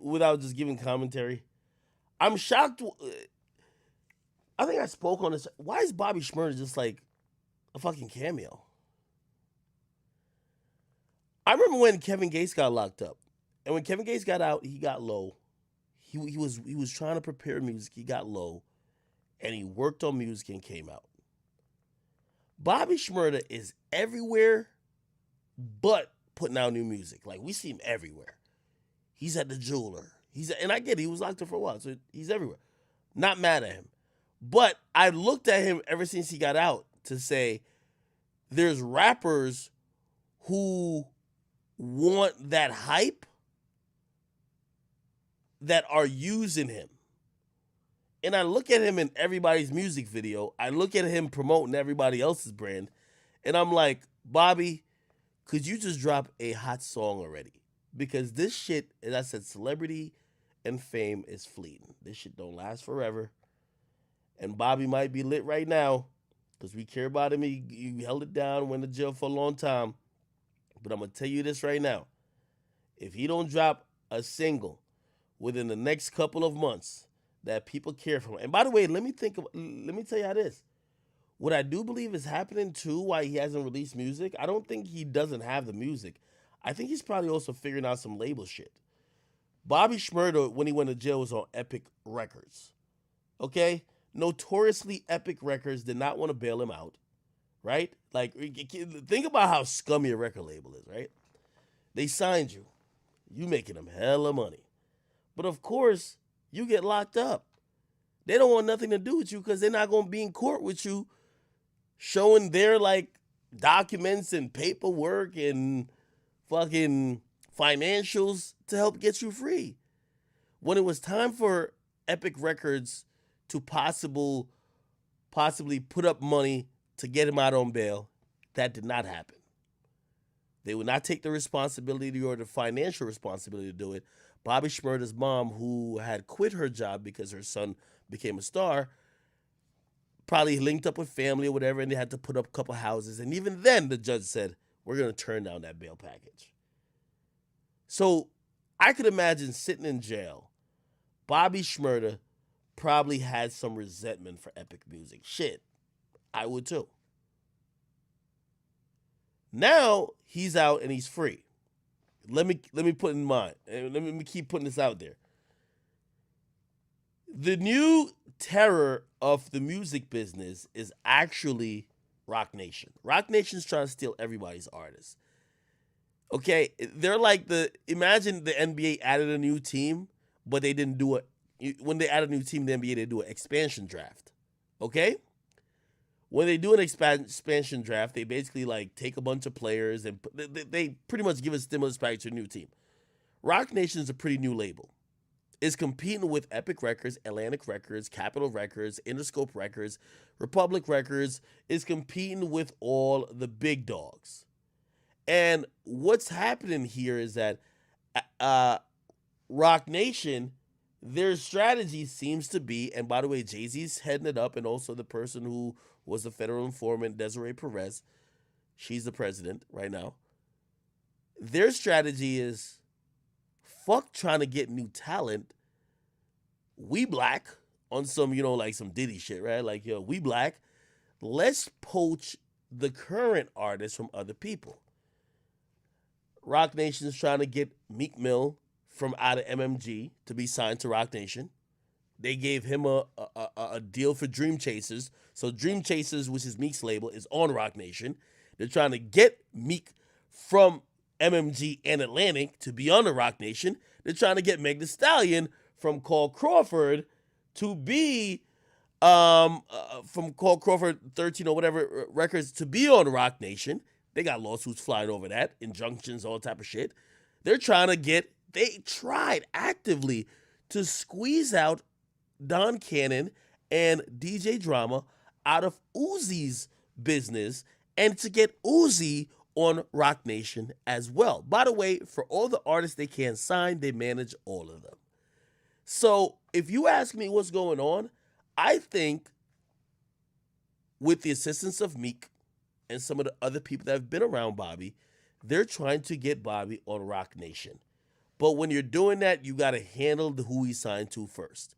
without just giving commentary, I'm shocked. I think I spoke on this. Why is Bobby Shmurda just like a fucking cameo? I remember when Kevin Gates got locked up, and when Kevin Gates got out, he got low. He was trying to prepare music. He got low, and he worked on music and came out. Bobby Shmurda is everywhere, but putting out new music. Like we see him everywhere. He's at the jeweler. And I get it, he was locked up for a while, so he's everywhere. Not mad at him. But I looked at him ever since he got out to say there's rappers who want that hype that are using him. And I look at him in everybody's music video. I look at him promoting everybody else's brand. And I'm like, Bobby, could you just drop a hot song already? Because this shit, as I said, celebrity and fame is fleeting. This shit don't last forever. And Bobby might be lit right now because we care about him. He held it down, went to jail for a long time. But I'm going to tell you this right now. If he don't drop a single within the next couple of months that people care for him. And by the way, let me tell you how this. What I do believe is happening too, why he hasn't released music, I don't think he doesn't have the music. I think he's probably also figuring out some label shit. Bobby Shmurda, when he went to jail, was on Epic Records. Okay? Notoriously, Epic Records did not want to bail him out. Right? Like, think about how scummy a record label is, right? They signed you. You making them hella money. But of course, you get locked up. They don't want nothing to do with you because they're not going to be in court with you showing their, like, documents and paperwork and fucking financials to help get you free. When it was time for Epic Records to possibly put up money to get him out on bail, that did not happen. They would not take the responsibility or the financial responsibility to do it. Bobby Shmurda's mom, who had quit her job because her son became a star, probably linked up with family or whatever, and they had to put up a couple houses. And even then, the judge said, we're going to turn down that bail package. So I could imagine sitting in jail. Bobby Shmurda probably had some resentment for Epic Music. Shit, I would too. Now he's out and he's free. Let me put in mind, and let me keep putting this out there. The new terror of the music business is actually Roc Nation. Roc Nation's trying to steal everybody's artists. Okay, they're like imagine the NBA added a new team, but they didn't do it. When they add a new team, the NBA, they do an expansion draft. Okay? When they do an expansion draft, they basically like take a bunch of players and they pretty much give a stimulus package to a new team. Roc Nation is a pretty new label. It's competing with Epic Records, Atlantic Records, Capitol Records, Interscope Records, Republic Records. It's competing with all the big dogs. And what's happening here is that Roc Nation, their strategy seems to be, and by the way, Jay-Z's heading it up, and also the person who was the federal informant, Desiree Perez, she's the president right now. Their strategy is, fuck trying to get new talent. We black on some, like some Diddy shit, right? Like, we black. Let's poach the current artists from other people. Roc Nation's trying to get Meek Mill from out of MMG to be signed to Roc Nation. They gave him a deal for Dream Chasers. So Dream Chasers, which is Meek's label, is on Roc Nation. They're trying to get Meek from MMG and Atlantic to be on the Roc Nation. They're trying to get Meg Thee Stallion from Cole Crawford to be from Cole Crawford 13 or whatever records to be on Roc Nation. They got lawsuits flying over that, injunctions, all type of shit. They tried actively to squeeze out Don Cannon and DJ Drama out of Uzi's business and to get Uzi on Roc Nation as well. By the way, for all the artists they can't sign, they manage all of them. So if you ask me what's going on, I think with the assistance of Meek and some of the other people that have been around Bobby, they're trying to get Bobby on Roc Nation. But when you're doing that, you got to handle who he signed to first.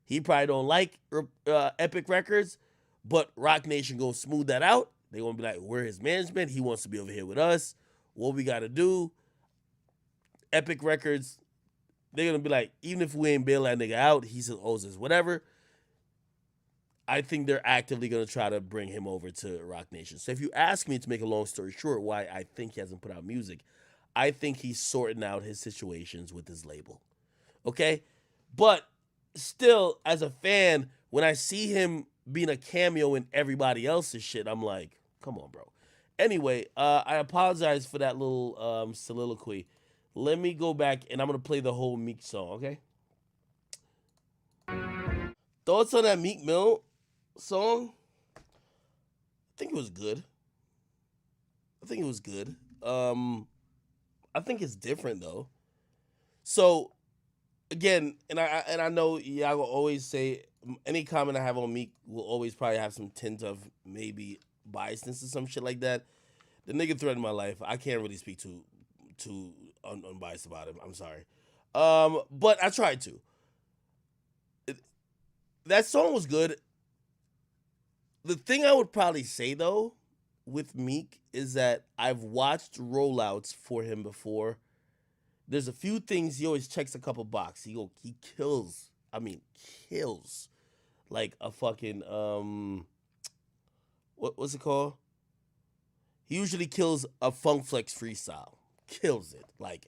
He probably don't like Epic Records, but Rock Nation gonna smooth that out. They gonna be like, we're his management. He wants to be over here with us. What we got to do? Epic Records, they're gonna be like, even if we ain't bail that nigga out, he still owes us whatever. I think they're actively gonna try to bring him over to Rock Nation. So if you ask me, to make a long story short, why I think he hasn't put out music, I think he's sorting out his situations with his label. Okay? But still, as a fan, when I see him being a cameo in everybody else's shit, I'm like, come on, bro. Anyway, I apologize for that little soliloquy. Let me go back and I'm gonna play the whole Meek song, okay? Thoughts on that Meek Mill song? I think it was good. I think it's different though. So again, and I know y'all will always say any comment I have on Meek will always probably have some tint of maybe biasness or some shit like that. The nigga threatened my life. I can't really speak too unbiased about him. I'm sorry. But I tried to. That song was good. The thing I would probably say though with Meek is that I've watched rollouts for him before. There's a few things he always checks a couple boxes. He kills. I mean, kills like a fucking what's it called? He usually kills a Funk Flex freestyle. Kills it. Like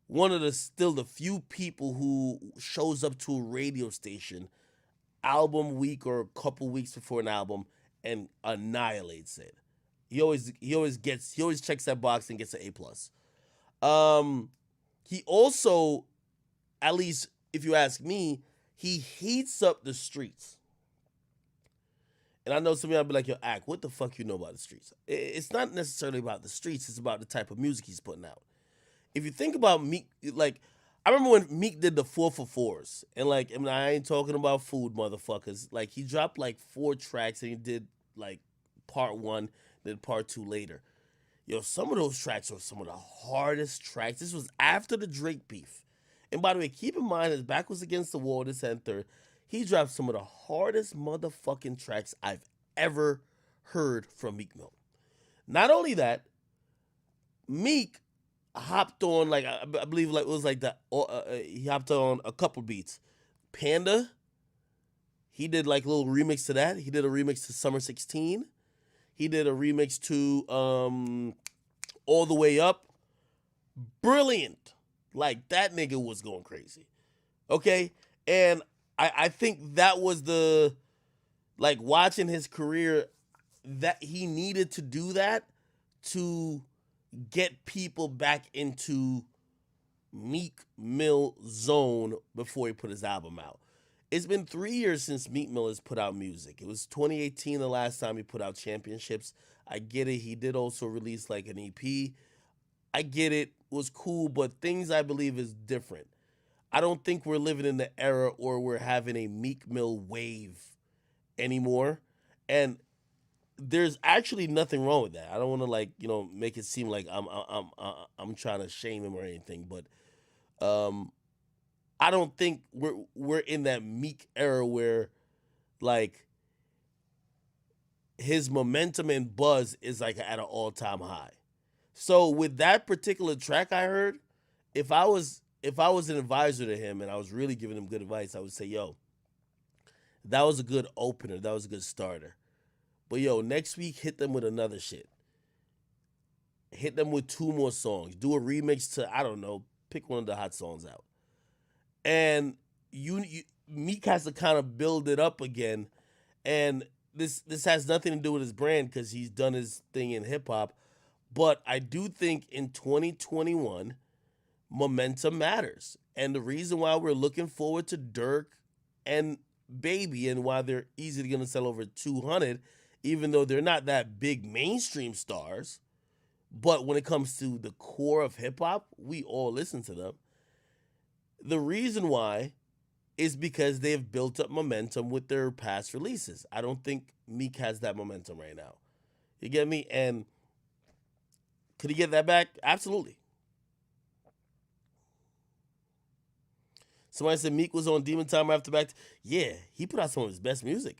one of the few people who shows up to a radio station album week or a couple weeks before an album and annihilates it. He always checks that box and gets an A+. He also, at least if you ask me, he heats up the streets. And I know some of y'all be like, yo, Ak, what the fuck you know about the streets? It's not necessarily about the streets. It's about the type of music he's putting out. If you think about Meek, like, I remember when Meek did the 4 for 4s. And, like, I mean, I ain't talking about food, motherfuckers. Like, he dropped, like, 4 tracks and he did, like, part 1, then part 2 later. Yo, some of those tracks were some of the hardest tracks. This was after the Drake beef. And by the way, keep in mind, his back was against the wall, this and third. He dropped some of the hardest motherfucking tracks I've ever heard from Meek Mill. Not only that, Meek hopped on, like, I believe like it was like that. He hopped on a couple beats. Panda, he did like a little remix to that. He did a remix to Summer 16. He did a remix to All the Way Up. Brilliant. Like, that nigga was going crazy. Okay? And I think that was like, watching his career, that he needed to do that to get people back into Meek Mill zone before he put his album out. It's been 3 years since Meek Mill has put out music. It was 2018 the last time he put out Championships. I get it. He did also release like an EP. I get it. It was cool, but things I believe is different. I don't think we're living in the era or we're having a Meek Mill wave anymore. And there's actually nothing wrong with that. I don't want to, like, you know, make it seem like I'm trying to shame him or anything, but I don't think we're in that Meek era where, like, his momentum and buzz is like at an all-time high. So with that particular track I heard, if I was an advisor to him and I was really giving him good advice, I would say, yo, that was a good opener. That was a good starter. But yo, next week, hit them with another shit. Hit them with 2 more songs. Do a remix to, I don't know, pick one of the hot songs out. And Meek has to kind of build it up again. And this has nothing to do with his brand because he's done his thing in hip hop. But I do think in 2021, momentum matters. And the reason why we're looking forward to Dirk and Baby and why they're easily going to sell over 200, even though they're not that big mainstream stars. But when it comes to the core of hip hop, we all listen to them. The reason why is because they've built up momentum with their past releases. I don't think Meek has that momentum right now. You get me? And could he get that back? Absolutely. Somebody said Meek was on Demon Time after back. Yeah, he put out some of his best music.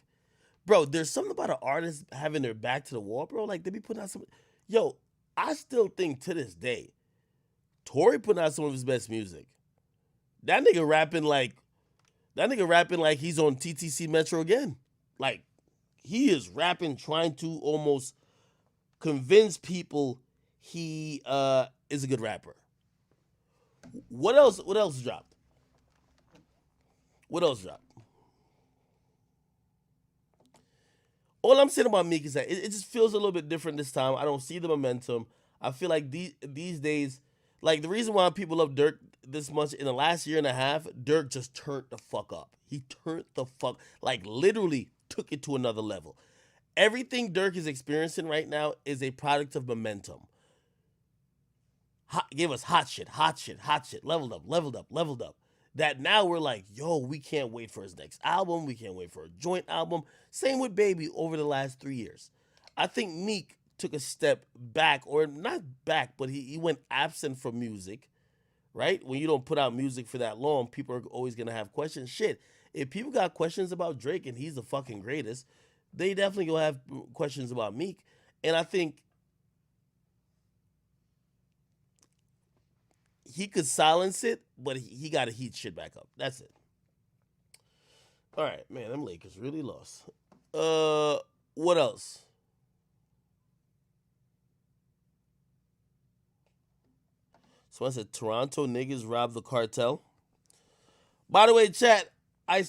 Bro, there's something about an artist having their back to the wall, bro. Like, they be putting out some. Yo, I still think to this day, Tory putting out some of his best music. That nigga rapping like he's on TTC Metro again. Like, he is rapping, trying to almost convince people he is a good rapper. What else? What else dropped? What else dropped? All I'm saying about Meek is that it just feels a little bit different this time. I don't see the momentum. I feel like these days, like the reason why people love Dirk this much in the last year and a half, Dirk just turned the fuck up. He turned the fuck, like literally took it to another level. Everything Dirk is experiencing right now is a product of momentum. Gave us hot shit, leveled up. That now we're like, yo, we can't wait for his next album. We can't wait for a joint album. Same with Baby over the last 3 years. I think Meek took a step back, or not back, but he went absent from music, right? When you don't put out music for that long, people are always going to have questions. Shit, if people got questions about Drake and he's the fucking greatest, they definitely going to have questions about Meek. And I think he could silence it, but he got to heat shit back up. That's it. All right, man, them Lakers really lost. What else? So I said Toronto niggas robbed the cartel. By the way, chat, I